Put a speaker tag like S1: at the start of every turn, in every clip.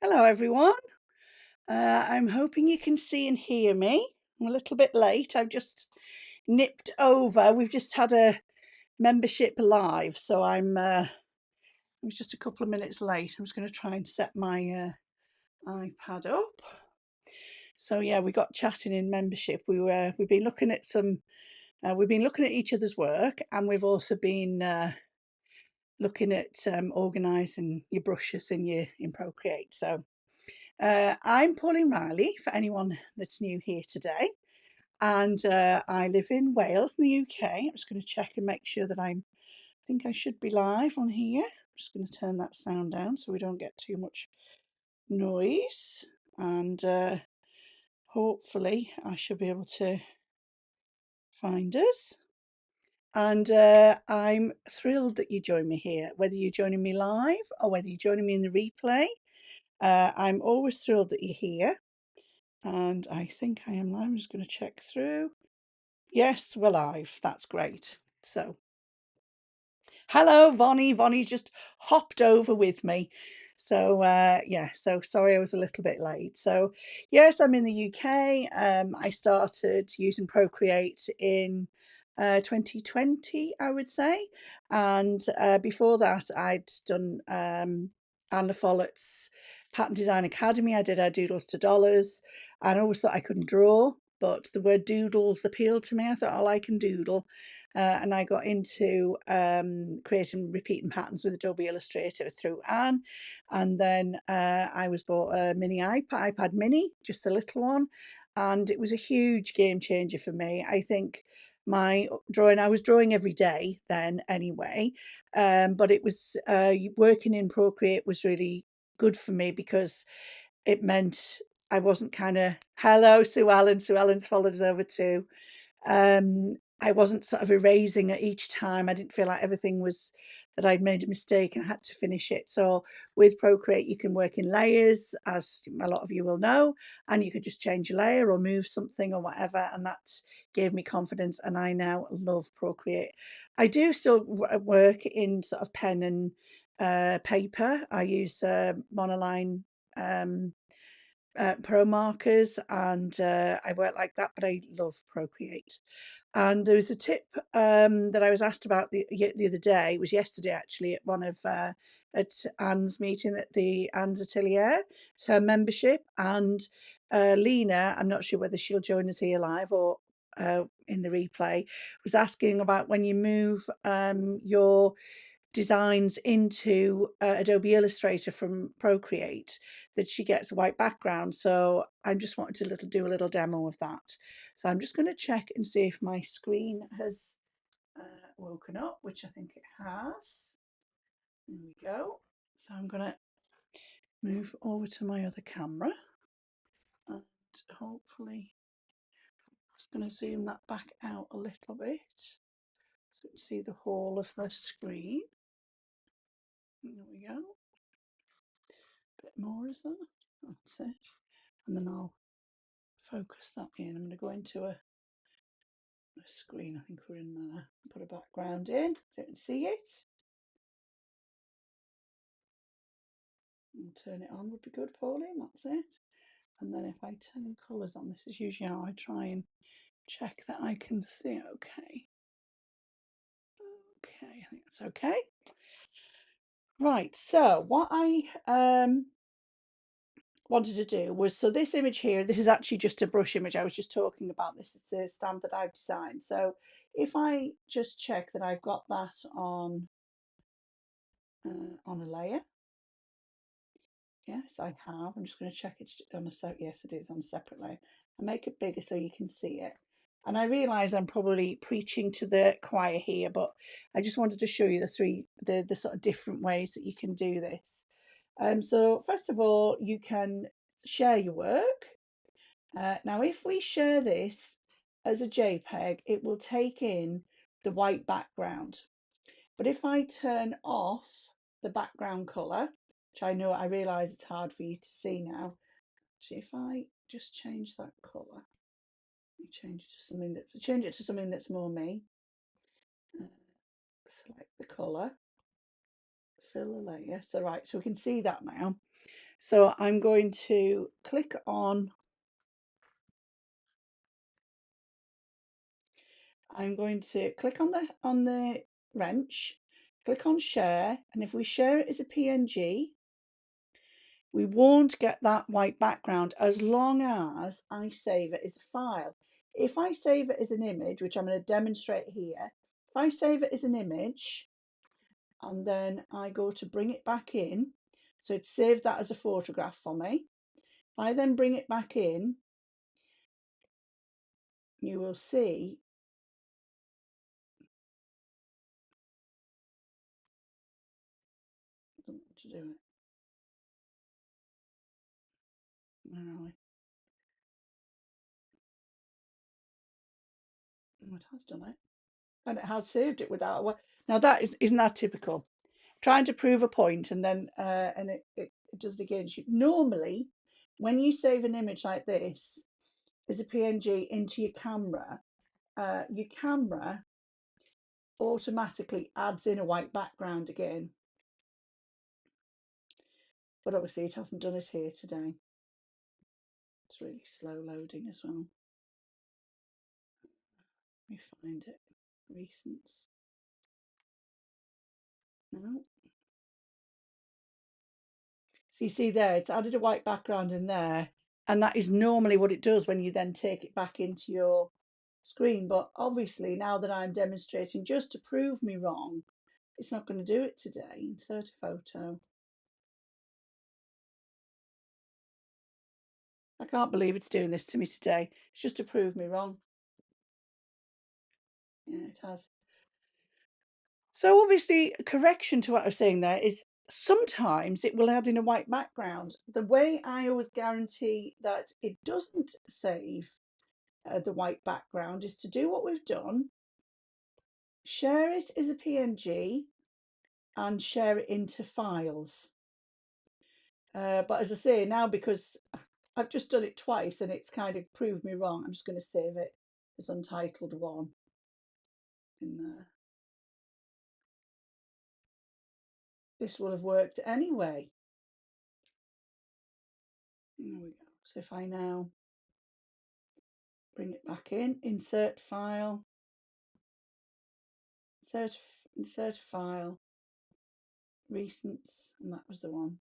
S1: Hello everyone. I'm hoping you can see and hear me. I'm a little bit late. I've just nipped over. We've just had a membership live, so I was just a couple of minutes late. I'm just going to try and set my iPad up. So yeah, we got chatting in membership. We've been looking at we've been looking at each other's work, and we've also been looking at organising your brushes in Procreate. So I'm Pauline Riley, for anyone that's new here today, and I live in Wales, in the UK. I'm just going to check and make sure that I think I should be live on here. I'm just going to turn that sound down so we don't get too much noise, and hopefully I should be able to find us. And I'm thrilled that you join me here, whether you're joining me live or whether you're joining me in the replay. I'm always thrilled that you're here. And I think I am live. I'm just going to check through. Yes, we're live. That's great. So, hello, Vonnie. Vonnie's just hopped over with me. So, yeah, so sorry I was a little bit late. So, yes, I'm in the UK. I started using Procreate in 2020, I would say. And before that, I'd done Anna Follett's Pattern Design Academy. I did our Doodles to Dollars. And I always thought I couldn't draw, but the word doodles appealed to me. I thought, oh, I can doodle. And I got into creating repeating patterns with Adobe Illustrator through Anne. And then I was bought a mini iPad mini, just the little one. And it was a huge game changer for me. I think my drawing, I was drawing every day then anyway, but it was working in Procreate was really good for me because it meant I wasn't kind of, hello, Sue Allen. Sue Allen's followed us over too. I wasn't sort of erasing it each time. I didn't feel like everything was that I'd made a mistake and I had to finish it. So with Procreate, you can work in layers, as a lot of you will know, and you could just change a layer or move something or whatever. And that gave me confidence. And I now love Procreate. I do still work in sort of pen and paper. I use monoline pro markers, and I work like that, but I love Procreate. And there was a tip that I was asked about the other day. It was yesterday actually at one of at Anne's meeting at the Anne's Atelier. It's her membership, and Lena, I'm not sure whether she'll join us here live or in the replay, was asking about when you move your designs into Adobe Illustrator from Procreate, that she gets a white background. So I'm just wanting to do a little demo of that. So I'm just going to check and see if my screen has woken up, which I think it has. There we go. So I'm going to move over to my other camera and hopefully I'm just going to zoom that back out a little bit so you can see the whole of the screen. There we go. Bit more, is there? That's it. And then I'll focus that in. I'm going to go into a screen. I think we're in there. Put a background in so you can see it. And turn it on would be good, Pauline. That's it. And then if I turn colours on, this is usually how I try and check that I can see. Okay. Okay, I think that's okay. Right, so what I wanted to do was, so this image here, this is actually just a brush image I was just talking about. This is a stamp that I've designed. So if I just check that I've got that on a layer. Yes, I have. I'm just going to check it's on a yes, it is on a separate layer. I make it bigger so you can see it. And I realise I'm probably preaching to the choir here, but I just wanted to show you the sort of different ways that you can do this. So first of all, you can share your work. Now, if we share this as a JPEG, it will take in the white background. But if I turn off the background colour, which I realise it's hard for you to see now. Actually, if I just change that colour, change it to something that's more me. Select the colour, fill the layer. So right, so we can see that now. So I'm going to click on, the wrench, click on share, and if we share it as a PNG, we won't get that white background as long as I save it as a file. If I save it as an image, which I'm going to demonstrate here, if I save it as an image and then I go to bring it back in, so it's saved that as a photograph for me. If I then bring it back in, you will see I don't know what to do it. Where are we? Oh, it has done it. And it has saved it without a. Now that isn't that typical? Trying to prove a point and then and it does it again. Normally, when you save an image like this as a PNG into your camera automatically adds in a white background again. But obviously it hasn't done it here today. It's really slow loading as well. Let me find it. Recents. No. So you see there, it's added a white background in there, and that is normally what it does when you then take it back into your screen. But obviously now that I'm demonstrating just to prove me wrong, it's not going to do it today. Insert a photo. I can't believe it's doing this to me today. It's just to prove me wrong. Yeah, it has. So obviously, a correction to what I was saying there is sometimes it will add in a white background. The way I always guarantee that it doesn't save the white background is to do what we've done, share it as a PNG and share it into files. But as I say, now because I've just done it twice and it's kind of proved me wrong, I'm just going to save it as Untitled 1 in there. This will have worked anyway. There we go. So if I now bring it back in, insert file, insert a file, recents, and that was the one.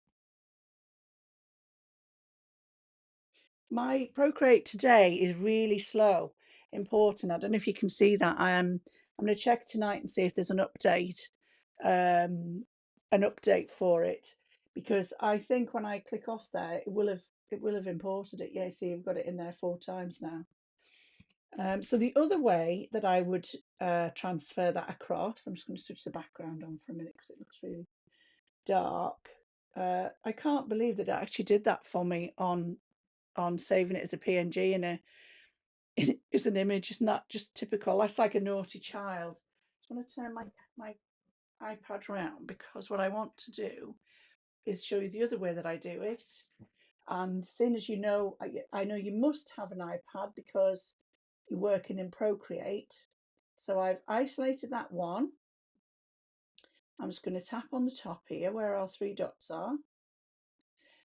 S1: My Procreate today is really slow. Important. I don't know if you can see that. I'm going to check tonight and see if there's an update for it, because I think when I click off there, it will have imported it. Yeah, see, I've got it in there 4 times now. So the other way that I would transfer that across, I'm just going to switch the background on for a minute because it looks really dark. I can't believe that it actually did that for me on saving it as a PNG and as an image. Isn't that just typical? That's like a naughty child. I just want to turn my iPad around because what I want to do is show you the other way that I do it. And seeing as you know, I know you must have an iPad because you're working in Procreate. So I've isolated that one. I'm just going to tap on the top here where our 3 dots are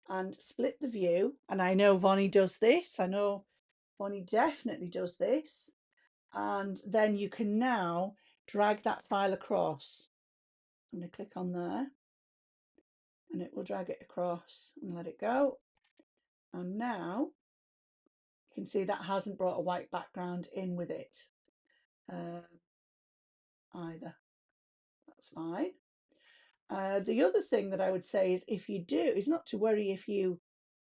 S1: and split the view. And I know Vonnie does this. I know Vonnie definitely does this. And then you can now drag that file across. I'm going to click on there and it will drag it across and let it go. And now you can see that hasn't brought a white background in with it either. That's fine. The other thing that I would say is if you do, is not to worry if you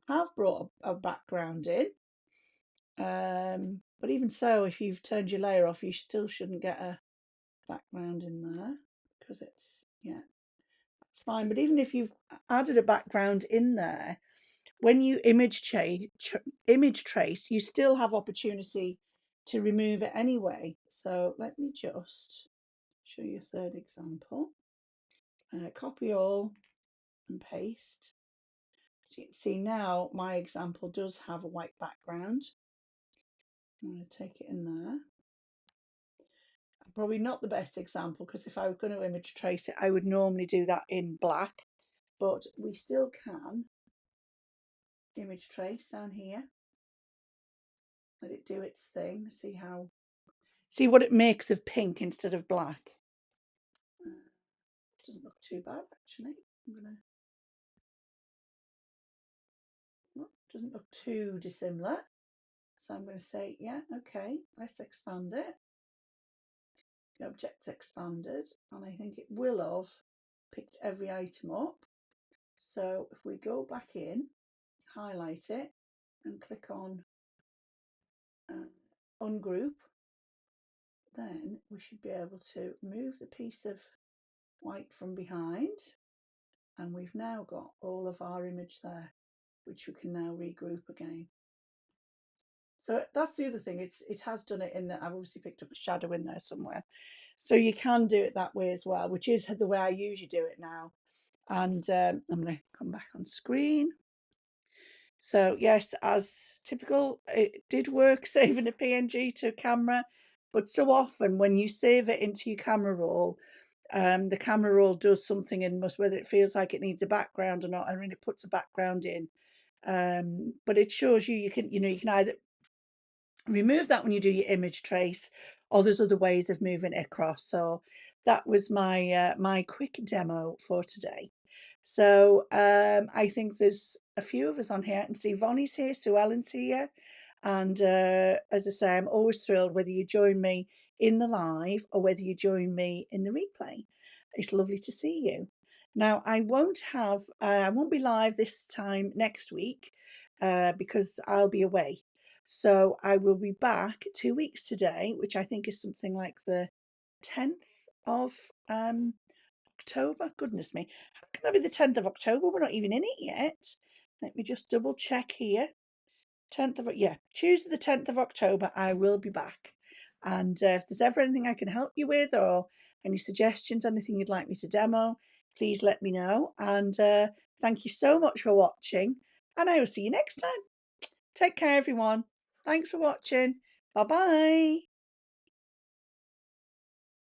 S1: have brought a background in. But even so, if you've turned your layer off, you still shouldn't get a background in there because it's, yeah, it's fine. But even if you've added a background in there, when you image trace, you still have opportunity to remove it anyway. So let me just show you a third example. Copy all and paste. So you can see now my example does have a white background. I'm going to take it in there. Probably not the best example because if I were going to image trace it, I would normally do that in black, but we still can image trace down here. Let it do its thing. See what it makes of pink instead of black. Doesn't look too bad actually. Doesn't look too dissimilar. So I'm going to say, yeah, okay, let's expand it. The object's expanded, and I think it will have picked every item up. So if we go back in, highlight it, and click on ungroup, then we should be able to move the piece of white from behind, and we've now got all of our image there, which we can now regroup again. So that's the other thing, it has done it in that I've obviously picked up a shadow in there somewhere. So you can do it that way as well, which is the way I usually do it now. And I'm going to come back on screen. So yes, as typical, it did work saving a PNG to camera, but so often when you save it into your camera roll, the camera roll does something and whether it feels like it needs a background or not, and then it puts a background in. But it shows you can either remove that when you do your image trace, or there's other ways of moving it across. So that was my my quick demo for today. So I think there's a few of us on here. I can see Vonnie's here, Sue Ellen's here. And as I say, I'm always thrilled whether you join me in the live or whether you join me in the replay. It's lovely to see you. Now, I won't be live this time next week because I'll be away. So I will be back 2 weeks today, which I think is something like the 10th of October. Goodness me, how can that be the 10th of October? We're not even in it yet. Let me just double check here. 10th of, yeah, Tuesday the 10th of October, I will be back. And if there's ever anything I can help you with, or any suggestions, anything you'd like me to demo, please let me know. And thank you so much for watching, and I will see you next time. Take care, everyone. Thanks for watching. Bye bye.